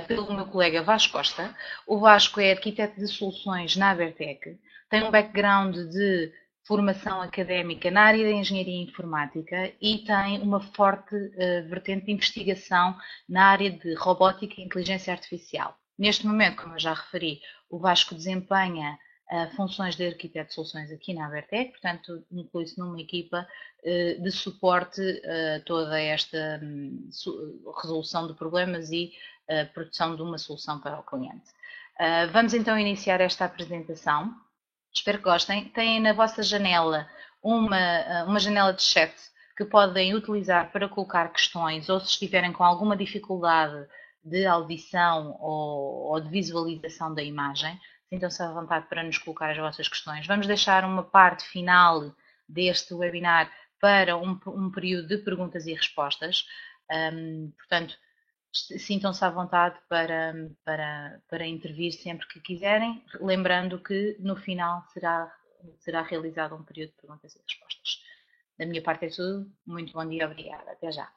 pelo meu colega Vasco Costa. O Vasco é arquiteto de soluções na Abertec, tem um background de formação académica na área da engenharia informática e tem uma forte vertente de investigação na área de robótica e inteligência artificial. Neste momento, como eu já referi, o Vasco desempenha funções de arquiteto de soluções aqui na Abertec, portanto, inclui-se numa equipa de suporte a toda esta resolução de problemas e produção de uma solução para o cliente. Vamos então iniciar esta apresentação. Espero que gostem. Têm na vossa janela uma janela de chat que podem utilizar para colocar questões ou se estiverem com alguma dificuldade de audição ou de visualização da imagem, sintam-se à vontade para nos colocar as vossas questões. Vamos deixar uma parte final deste webinar para um período de perguntas e respostas. Portanto, sintam-se à vontade para intervir sempre que quiserem, lembrando que no final será realizado um período de perguntas e respostas. Da minha parte é tudo. Muito bom dia, obrigada. Até já.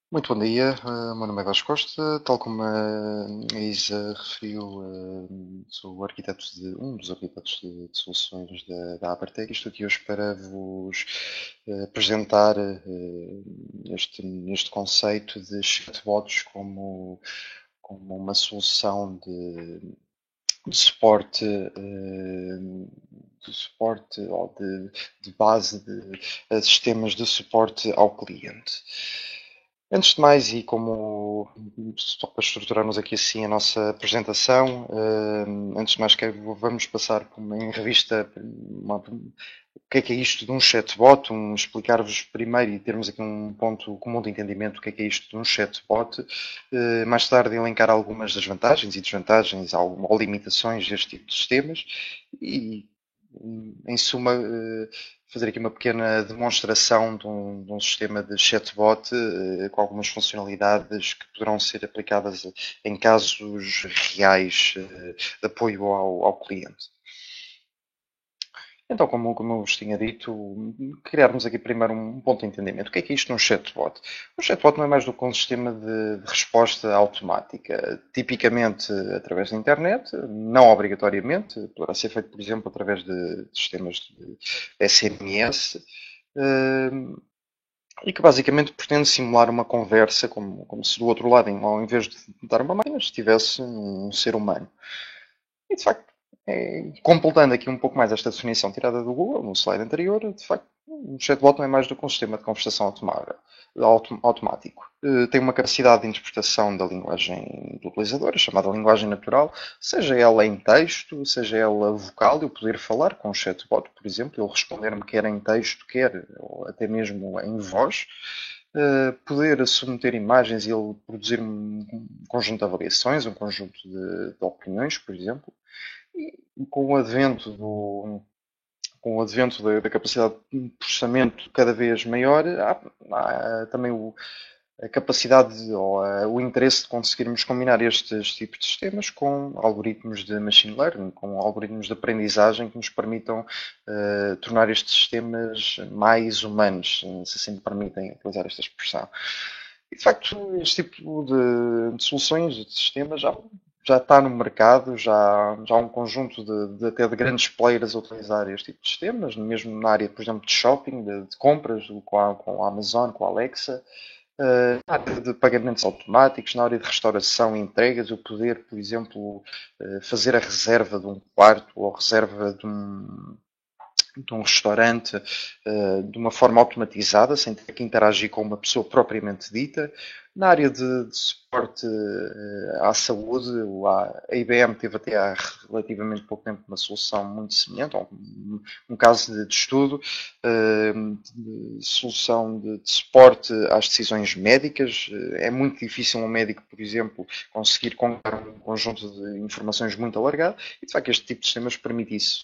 Muito bom dia, o meu nome é Vasco Costa, tal como a Isa referiu, sou um dos arquitetos de soluções da Abertec e estou aqui hoje para vos apresentar este conceito de chatbots como uma solução de suporte, ou de base de sistemas de suporte ao cliente. Antes de mais, e como só para estruturarmos aqui assim a nossa apresentação, antes de mais vamos passar em revista o que é isto de um chatbot, explicar-vos primeiro e termos aqui um ponto comum de entendimento o que é isto de um chatbot, mais tarde elencar algumas das vantagens e desvantagens ou limitações deste tipo de sistemas e, em suma, fazer aqui uma pequena demonstração de um sistema de chatbot com algumas funcionalidades que poderão ser aplicadas em casos reais de apoio ao cliente. Então, como eu vos tinha dito, criarmos aqui primeiro um ponto de entendimento. O que é isto num chatbot? Um chatbot não é mais do que um sistema de resposta automática, tipicamente através da internet, não obrigatoriamente, poderá ser feito, por exemplo, através de sistemas de SMS, e que basicamente pretende simular uma conversa, como se do outro lado, ao invés de dar uma máquina, estivesse um ser humano. E de facto, completando aqui um pouco mais esta definição tirada do Google, no slide anterior, de facto, um chatbot não é mais do que um sistema de conversação automático. Tem uma capacidade de interpretação da linguagem do utilizador, chamada linguagem natural, seja ela em texto, seja ela vocal, eu poder falar com um chatbot, por exemplo, ele responder-me quer em texto, quer ou até mesmo em voz, poder submeter imagens e ele produzir um conjunto de avaliações, um conjunto de opiniões, por exemplo. E com o advento da capacidade de processamento cada vez maior, há também a capacidade ou o interesse de conseguirmos combinar estes tipos de sistemas com algoritmos de machine learning, com algoritmos de aprendizagem que nos permitam tornar estes sistemas mais humanos, se assim me permitem utilizar esta expressão. E, de facto, este tipo de soluções, de sistemas, já está no mercado, já há um conjunto até de grandes players a utilizar este tipo de sistemas, mesmo na área, por exemplo, de shopping, de compras, com a Amazon, com a Alexa, na área de pagamentos automáticos, na área de restauração e entregas, o poder, por exemplo, fazer a reserva de um quarto ou a reserva de um restaurante de uma forma automatizada, sem ter que interagir com uma pessoa propriamente dita. Na área de suporte à saúde, a IBM teve até há relativamente pouco tempo uma solução muito semelhante, um caso de estudo, de solução de suporte às decisões médicas. É muito difícil um médico, por exemplo, conseguir contar um conjunto de informações muito alargado e, de facto, este tipo de sistemas permite isso.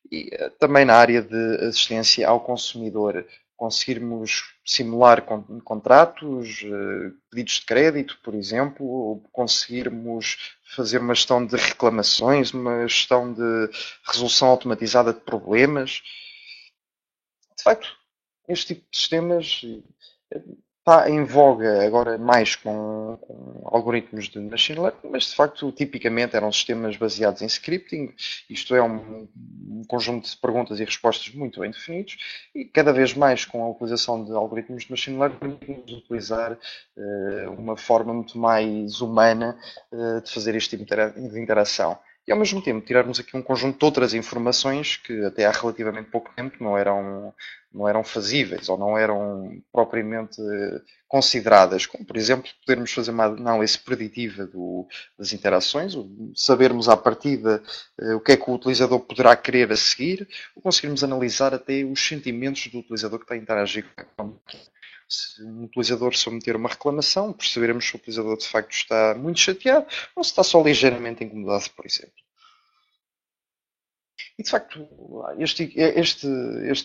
E também na área de assistência ao consumidor, conseguirmos simular contratos, pedidos de crédito, por exemplo, ou conseguirmos fazer uma gestão de reclamações, uma gestão de resolução automatizada de problemas. De facto, este tipo de sistemas está em voga agora mais com algoritmos de machine learning, mas de facto, tipicamente eram sistemas baseados em scripting. Isto é um conjunto de perguntas e respostas muito bem definidos e cada vez mais com a utilização de algoritmos de machine learning, podemos utilizar uma forma muito mais humana de fazer este tipo de interação. E ao mesmo tempo tirarmos aqui um conjunto de outras informações que até há relativamente pouco tempo não eram fazíveis ou não eram propriamente consideradas, como por exemplo podermos fazer uma análise preditiva das interações, sabermos à partida o que é que o utilizador poderá querer a seguir, ou conseguirmos analisar até os sentimentos do utilizador que está a interagir com a máquina. Se um utilizador submeter uma reclamação, perceberemos se o utilizador de facto está muito chateado ou se está só ligeiramente incomodado, por exemplo. E de facto, este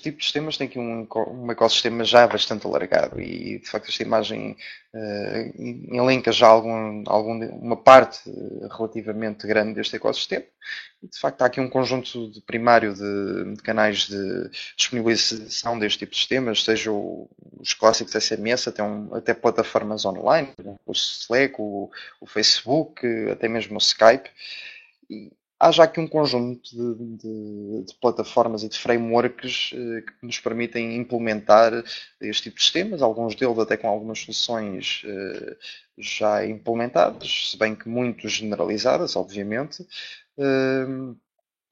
tipo de sistemas tem aqui um ecossistema já bastante alargado e de facto esta imagem elenca já uma parte relativamente grande deste ecossistema. E de facto há aqui um conjunto primário de canais de disponibilização deste tipo de sistemas, seja os clássicos SMS até plataformas online, o Slack, o Facebook, até mesmo o Skype. E há já aqui um conjunto de plataformas e de frameworks que nos permitem implementar este tipo de sistemas, alguns deles até com algumas soluções já implementadas, se bem que muito generalizadas, obviamente.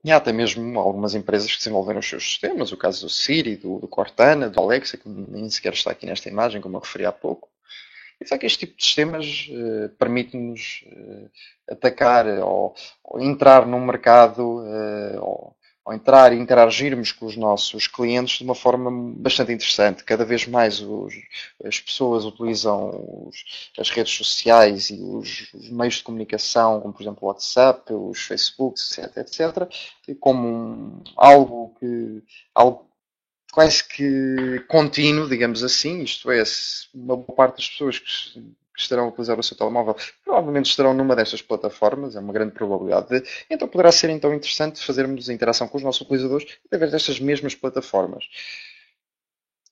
E há até mesmo algumas empresas que desenvolveram os seus sistemas, o caso do Siri, do Cortana, do Alexa, que nem sequer está aqui nesta imagem, como eu referi há pouco. E só que este tipo de sistemas permite-nos atacar ou entrar num mercado ou entrar e interagirmos com os nossos clientes de uma forma bastante interessante. Cada vez mais as pessoas utilizam as redes sociais e os meios de comunicação, como por exemplo o WhatsApp, os Facebooks, etc., como algo quase que contínuo, digamos assim, isto é, uma boa parte das pessoas que estarão a utilizar o seu telemóvel provavelmente estarão numa destas plataformas, é uma grande probabilidade então poderá ser então interessante fazermos a interação com os nossos utilizadores através destas mesmas plataformas.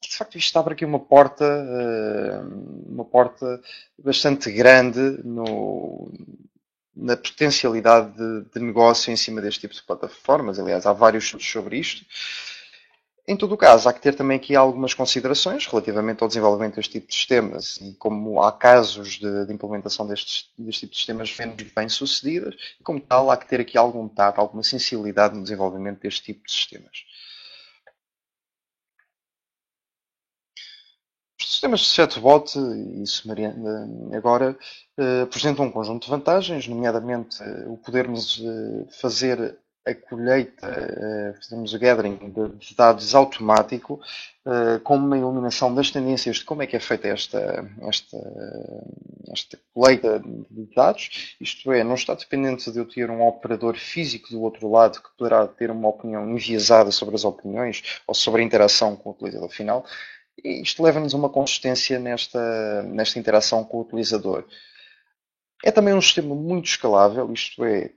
De facto, isto abre aqui uma porta bastante grande na potencialidade de negócio em cima deste tipo de plataformas. Aliás, há vários estudos sobre isto. Em todo o caso, há que ter também aqui algumas considerações relativamente ao desenvolvimento deste tipo de sistemas e como há casos de implementação deste tipo de sistemas menos bem sucedidas, e como tal há que ter aqui algum tato, alguma sensibilidade no desenvolvimento deste tipo de sistemas. Os sistemas de chatbot, e sumariando agora, apresentam um conjunto de vantagens, nomeadamente o podermos fazer a colheita, fazemos o gathering de dados automático, com uma eliminação das tendências de como é que é feita esta colheita de dados. Isto é, não está dependente de eu ter um operador físico do outro lado que poderá ter uma opinião enviesada sobre as opiniões ou sobre a interação com o utilizador final. E isto leva-nos a uma consistência nesta interação com o utilizador. É também um sistema muito escalável, isto é,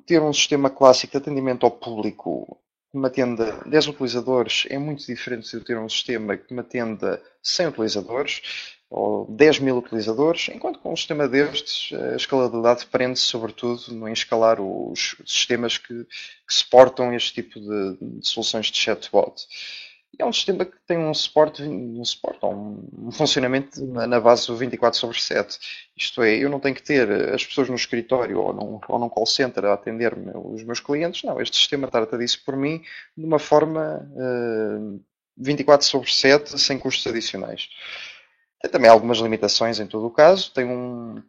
ter um sistema clássico de atendimento ao público que me atenda 10 utilizadores é muito diferente de eu ter um sistema que me atenda 100 utilizadores ou 10 mil utilizadores, enquanto com um sistema destes a escalabilidade prende-se sobretudo em escalar os sistemas que suportam este tipo de soluções de chatbot. É um sistema que tem um funcionamento na base do 24/7. Isto é, eu não tenho que ter as pessoas no escritório ou num call center a atender-me os meus clientes. Não, este sistema trata disso por mim de uma forma 24/7, sem custos adicionais. Tem também algumas limitações em todo o caso. Tem um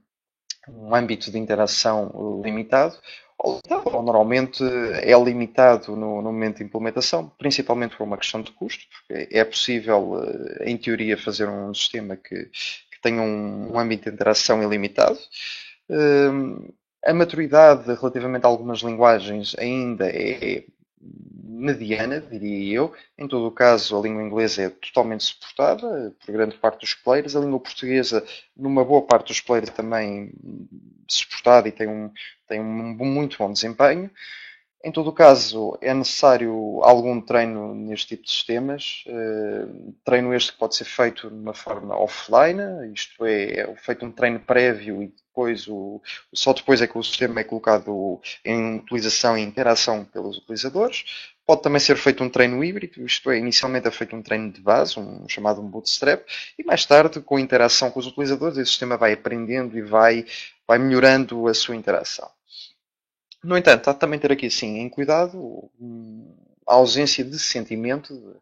âmbito de interação limitado. Ou normalmente é limitado no momento de implementação, principalmente por uma questão de custo, porque é possível, em teoria, fazer um sistema que tenha um âmbito de interação ilimitado. A maturidade relativamente a algumas linguagens ainda é mediana, diria eu. Em todo o caso, a língua inglesa é totalmente suportada por grande parte dos players. A língua portuguesa, numa boa parte dos players, também suportada e tem um muito bom desempenho. Em todo o caso, é necessário algum treino neste tipo de sistemas. Treino este que pode ser feito de uma forma offline, isto é feito um treino prévio e depois só depois é que o sistema é colocado em utilização e interação pelos utilizadores. Pode também ser feito um treino híbrido, isto é, inicialmente é feito um treino de base, chamado um bootstrap, e mais tarde, com a interação com os utilizadores, o sistema vai aprendendo e vai melhorando a sua interação. No entanto, há de também ter aqui, sim, em cuidado a ausência de sentimento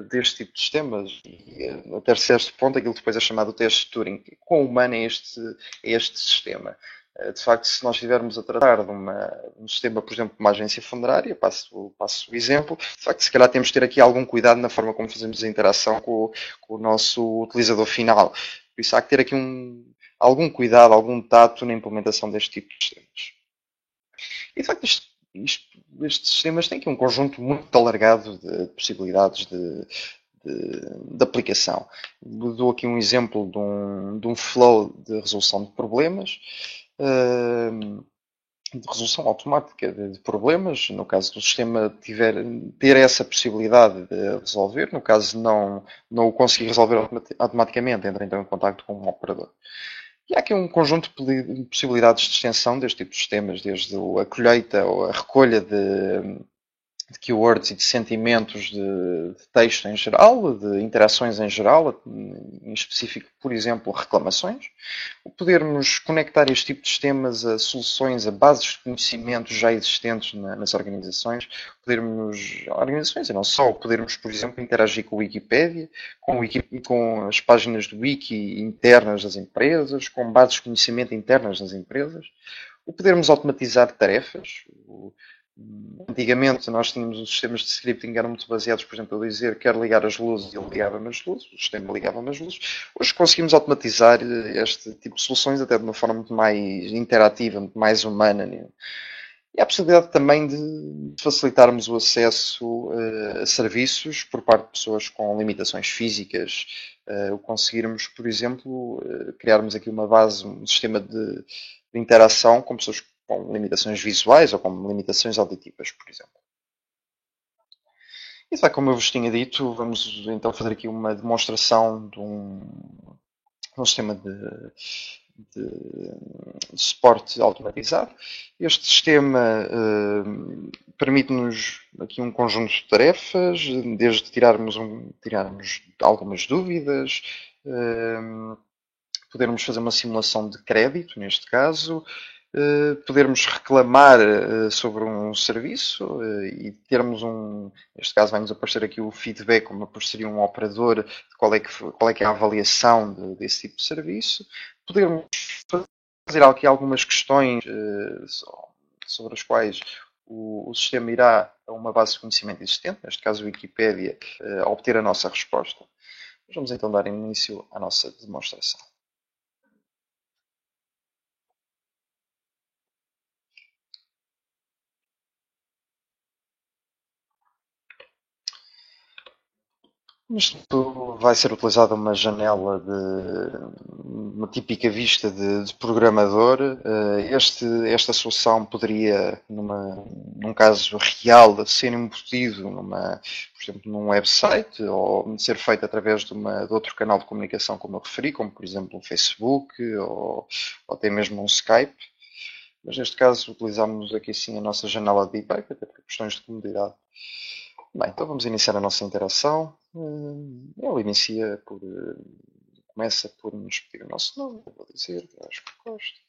deste tipo de sistemas. E até certo ponto, aquilo que depois é chamado o teste de Turing. Quão humano é este sistema? De facto, se nós estivermos a tratar de um sistema, por exemplo, de uma agência funerária, passo o exemplo, de facto, se calhar temos de ter aqui algum cuidado na forma como fazemos a interação com o nosso utilizador final. Por isso, há que ter aqui algum cuidado, algum tato na implementação deste tipo de sistemas. E de facto, estes sistemas têm aqui um conjunto muito alargado de possibilidades de aplicação. Dou aqui um exemplo de um flow de resolução de problemas, de resolução automática de problemas, no caso do sistema ter essa possibilidade de resolver, no caso não o conseguir resolver automaticamente, entra então em contato com um operador. E há aqui um conjunto de possibilidades de extensão deste tipo de sistemas, desde a colheita ou a recolha de keywords e de sentimentos de texto em geral, de interações em geral, em específico, por exemplo, reclamações. O podermos conectar este tipo de sistemas a soluções, a bases de conhecimentos já existentes nas organizações, organizações e não só, podermos, por exemplo, interagir com a Wikipédia, com as páginas do Wiki internas das empresas, com bases de conhecimento internas das empresas, o podermos automatizar tarefas. Antigamente nós tínhamos os sistemas de scripting que eram muito baseados, por exemplo, eu dizer quero ligar as luzes e ele ligava-me as luzes, o sistema ligava-me as luzes. Hoje conseguimos automatizar este tipo de soluções até de uma forma muito mais interativa, muito mais humana. Né? E há a possibilidade também de facilitarmos o acesso a serviços por parte de pessoas com limitações físicas. O conseguirmos, por exemplo, criarmos aqui uma base, um sistema de interação com pessoas com limitações visuais ou com limitações auditivas, por exemplo. E tal como eu vos tinha dito, vamos então fazer aqui uma demonstração de um sistema de suporte automatizado. Este sistema permite-nos aqui um conjunto de tarefas, desde tirarmos algumas dúvidas, podermos fazer uma simulação de crédito, neste caso, podermos reclamar sobre um serviço e termos neste caso vai-nos aparecer aqui o feedback, como apareceria um operador, de qual é que é a avaliação desse tipo de serviço. Podermos fazer aqui algumas questões sobre as quais o sistema irá a uma base de conhecimento existente, neste caso a Wikipédia, obter a nossa resposta. Vamos então dar início à nossa demonstração. Isto vai ser utilizada uma janela uma típica vista de programador. Esta solução poderia, num caso real, ser embutido por exemplo, num website ou ser feito através de outro canal de comunicação, como eu referi, como por exemplo um Facebook ou até mesmo um Skype. Mas neste caso utilizamos aqui sim a nossa janela de debug, até por questões de comodidade. Bem, então vamos iniciar a nossa interação. Ele começa por nos pedir o nosso nome, eu vou dizer, acho que gosto.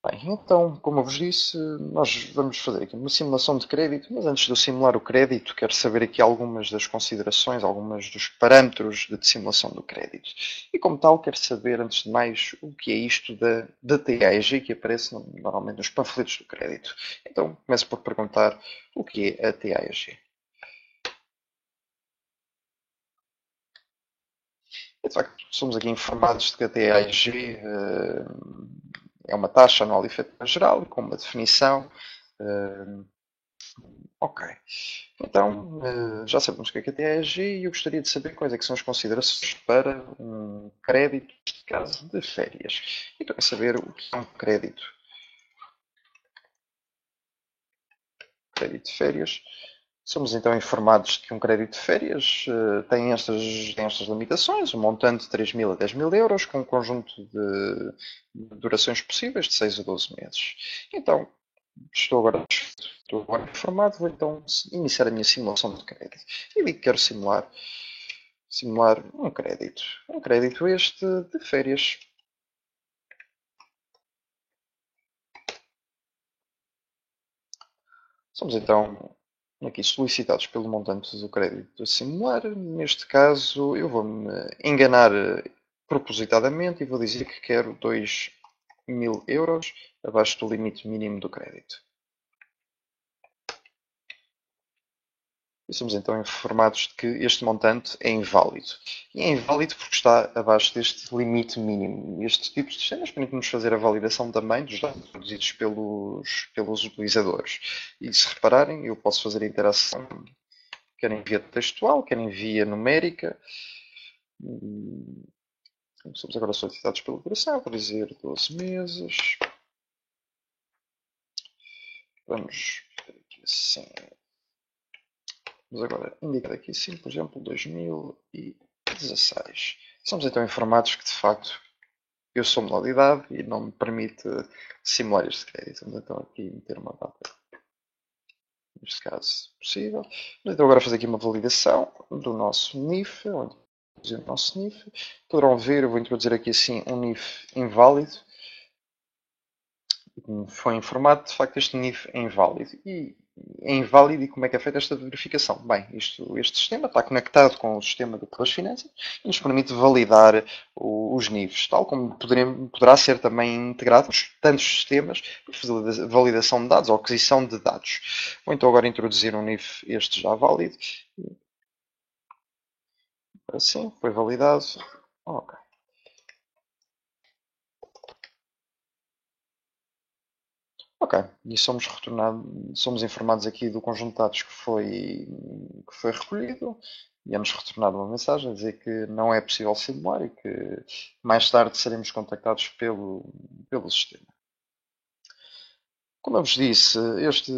Bem, então, como eu vos disse, nós vamos fazer aqui uma simulação de crédito, mas antes de eu simular o crédito, quero saber aqui algumas das considerações, algumas dos parâmetros de simulação do crédito. E como tal, quero saber, antes de mais, o que é isto da TAEG que aparece normalmente nos panfletos do crédito. Então, começo por perguntar o que é a TAEG. De facto, somos aqui informados de que a TAEG é uma taxa anual efetiva geral, com uma definição Ok. Então, já sabemos o que é a TAG e eu gostaria de saber quais é que são as considerações para um crédito, neste caso, de férias. Então, é saber o que é um crédito. Crédito de férias. Somos então informados que um crédito de férias tem estas limitações, um montante de 3.000 a 10.000 euros, com um conjunto de durações possíveis de 6 a 12 meses. Então, estou agora informado, vou então iniciar a minha simulação de crédito. E digo que quero simular um crédito. Um crédito este de férias. Somos então aqui solicitados pelo montante do crédito a simular. Neste caso, eu vou-me enganar propositadamente e vou dizer que quero 2.000 euros abaixo do limite mínimo do crédito. E somos então informados de que este montante é inválido. E é inválido porque está abaixo deste limite mínimo. Este tipo de sistemas permite-nos fazer a validação também dos dados produzidos pelos utilizadores. E se repararem, eu posso fazer a interação quer em via textual, quer em via numérica. Somos agora solicitados pela duração, vou dizer 12 meses. Vamos ver aqui assim. Vamos agora indicar aqui assim, por exemplo, 2016. Somos então informados que, de facto, eu sou menor de idade e não me permite simular este crédito. Vamos então aqui meter uma data, neste caso, possível. Vamos então agora fazer aqui uma validação do nosso NIF, onde o nosso NIF. Poderão ver, eu vou introduzir aqui assim um NIF inválido. Foi informado, de facto, este NIF é inválido. E é inválido e como é que é feita esta verificação? Bem, este sistema está conectado com o sistema do Pelas Finanças e nos permite validar os NIFs, tal como poderá ser também integrado nos tantos sistemas para fazer validação de dados ou aquisição de dados. Vou então agora introduzir um NIF, este já válido. Assim, foi validado. Ok. Ok, e somos informados aqui do conjunto de dados que foi recolhido e é-nos retornada uma mensagem a dizer que não é possível simular e que mais tarde seremos contactados pelo sistema. Como eu vos disse, esta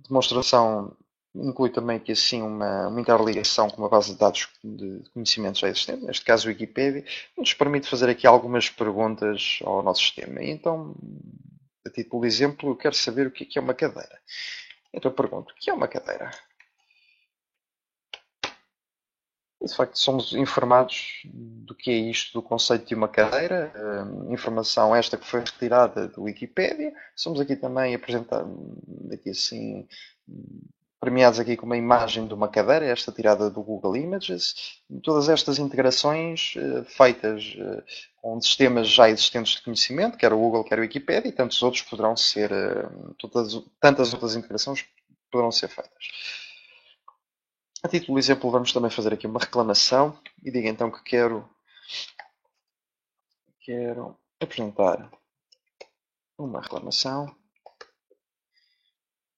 demonstração inclui também aqui assim uma interligação com uma base de dados de conhecimentos já existente, neste caso o Wikipedia, que nos permite fazer aqui algumas perguntas ao nosso sistema. E então, a título de exemplo, eu quero saber o que é uma cadeira. Então eu pergunto, o que é uma cadeira? E de facto somos informados do que é isto, do conceito de uma cadeira, informação esta que foi retirada do Wikipedia. Somos aqui também apresentados, aqui assim, premiados aqui com uma imagem de uma cadeira, esta tirada do Google Images. Todas estas integrações feitas com sistemas já existentes de conhecimento, quer o Google, quer o Wikipedia, e tantos outros poderão ser, tantas outras integrações poderão ser feitas. A título de exemplo, vamos também fazer aqui uma reclamação e digo então que quero apresentar uma reclamação.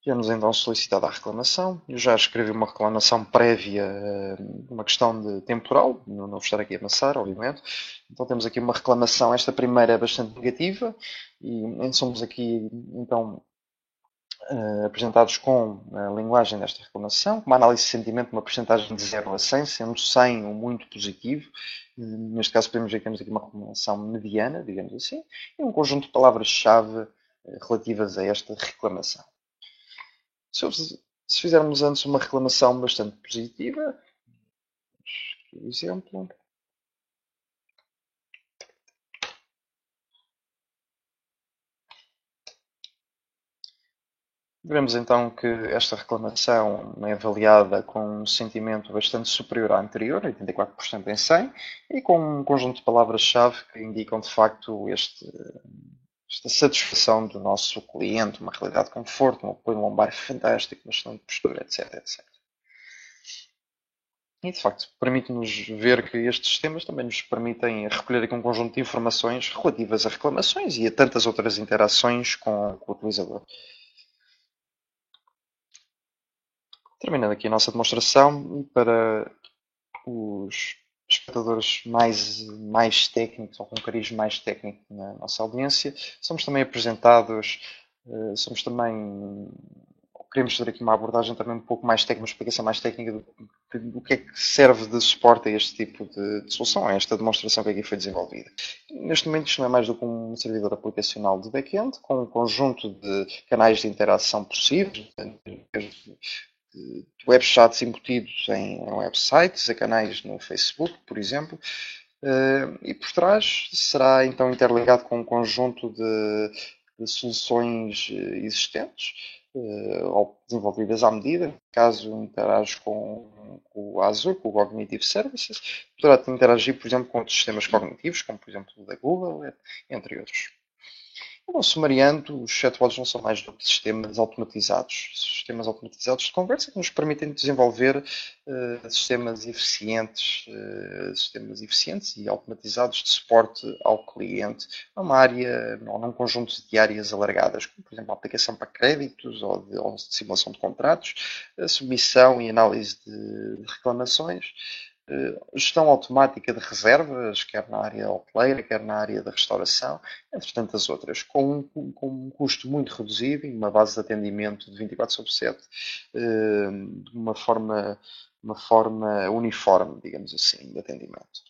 Já-nos então solicitada a reclamação. Eu já escrevi uma reclamação prévia, uma questão de temporal, não vou estar aqui a amassar, obviamente. Então temos aqui uma reclamação, esta primeira é bastante negativa e somos aqui então apresentados com a linguagem desta reclamação, com uma análise de sentimento, uma porcentagem de 0 a 100, sendo 100 um muito positivo. Neste caso podemos ver que temos aqui uma reclamação mediana, digamos assim, e um conjunto de palavras-chave relativas a esta reclamação. Se fizermos antes uma reclamação bastante positiva, por exemplo, veremos então que esta reclamação é avaliada com um sentimento bastante superior à anterior, 84% em 100, e com um conjunto de palavras-chave que indicam de facto esta satisfação do nosso cliente, uma realidade de conforto, um apoio lombar fantástico, uma excelente postura, etc, etc. E, de facto, permite-nos ver que estes sistemas também nos permitem recolher aqui um conjunto de informações relativas a reclamações e a tantas outras interações com o utilizador. Terminando aqui a nossa demonstração, e para os espectadores mais técnicos ou com cariz mais técnico na nossa audiência, somos também apresentados, queremos ter aqui uma abordagem também um pouco mais técnica, uma explicação mais técnica do que é que serve de suporte a este tipo de solução, a esta demonstração que aqui foi desenvolvida. Neste momento isto não é mais do que um servidor aplicacional de back-end, com um conjunto de canais de interação possíveis, de webchats embutidos em websites, a canais no Facebook, por exemplo, e por trás será então interligado com um conjunto de soluções existentes ou desenvolvidas à medida. Caso interage com o Azure, com o Cognitive Services, poderá interagir, por exemplo, com outros sistemas cognitivos, como por exemplo o da Google, entre outros. Bom, sumariando, os chatbots não são mais do que sistemas automatizados de conversa que nos permitem desenvolver sistemas eficientes e automatizados de suporte ao cliente numa área ou num conjunto de áreas alargadas, como por exemplo a aplicação para créditos ou de simulação de contratos, a submissão e análise de reclamações, gestão automática de reservas, quer na área hoteleira, quer na área da restauração, entre tantas outras, com um custo muito reduzido e uma base de atendimento de 24/7, de uma forma uniforme, digamos assim, de atendimento.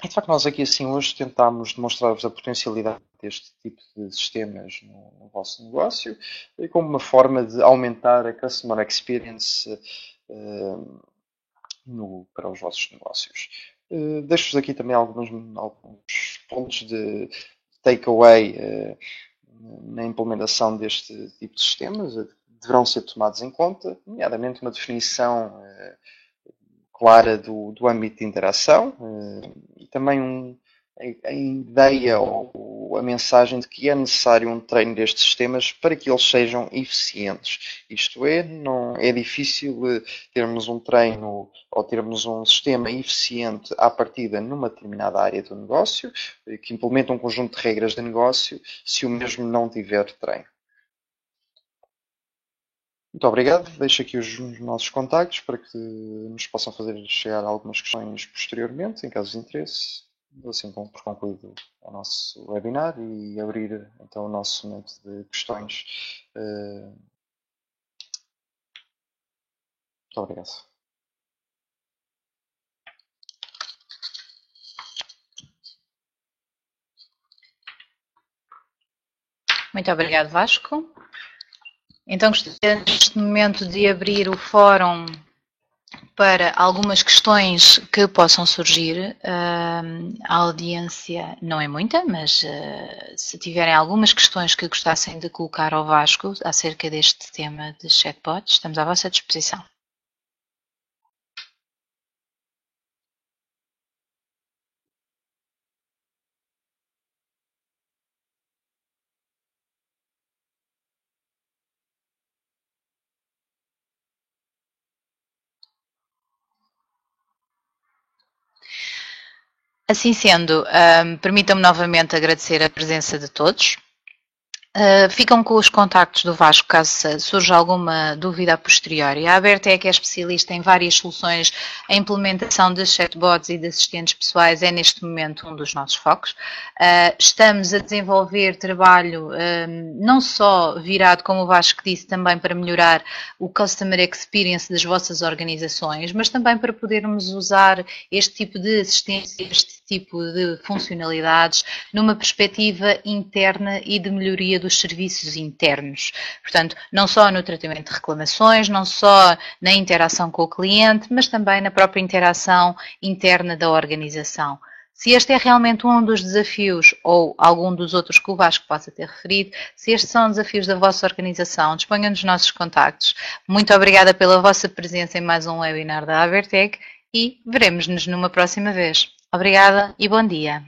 E, de facto, nós aqui assim hoje tentámos demonstrar-vos a potencialidade deste tipo de sistemas no vosso negócio, como uma forma de aumentar a customer experience para os vossos negócios. Deixo-vos aqui também alguns pontos de takeaway na implementação deste tipo de sistemas. Deverão ser tomados em conta, nomeadamente uma definição clara do âmbito de interação e também a ideia ou a mensagem de que é necessário um treino destes sistemas para que eles sejam eficientes. Isto é, não é difícil termos um treino ou termos um sistema eficiente à partida numa determinada área do negócio, que implementa um conjunto de regras de negócio, se o mesmo não tiver treino. Muito obrigado. Deixo aqui os nossos contactos para que nos possam fazer chegar algumas questões posteriormente, em caso de interesse. Dou assim por concluído o nosso webinar e abrir então o nosso momento de questões. Muito obrigado. Muito obrigado, Vasco. Então, gostaria neste momento de abrir o fórum para algumas questões que possam surgir. A audiência não é muita, mas se tiverem algumas questões que gostassem de colocar ao Vasco acerca deste tema de chatbots, estamos à vossa disposição. Assim sendo, permitam-me novamente agradecer a presença de todos. Ficam com os contactos do Vasco caso surja alguma dúvida a posteriori. A Abertec é especialista em várias soluções. A implementação de chatbots e de assistentes pessoais é neste momento um dos nossos focos. Estamos a desenvolver trabalho não só virado, como o Vasco disse, também para melhorar o customer experience das vossas organizações, mas também para podermos usar este tipo de assistência, este tipo de funcionalidades numa perspectiva interna e de melhoria dos serviços internos. Portanto, não só no tratamento de reclamações, não só na interação com o cliente, mas também na própria interação interna da organização. Se este é realmente um dos desafios, ou algum dos outros que o Vasco possa ter referido, se estes são desafios da vossa organização, disponham dos nossos contactos. Muito obrigada pela vossa presença em mais um webinar da Abertec e veremos-nos numa próxima vez. Obrigada e bom dia.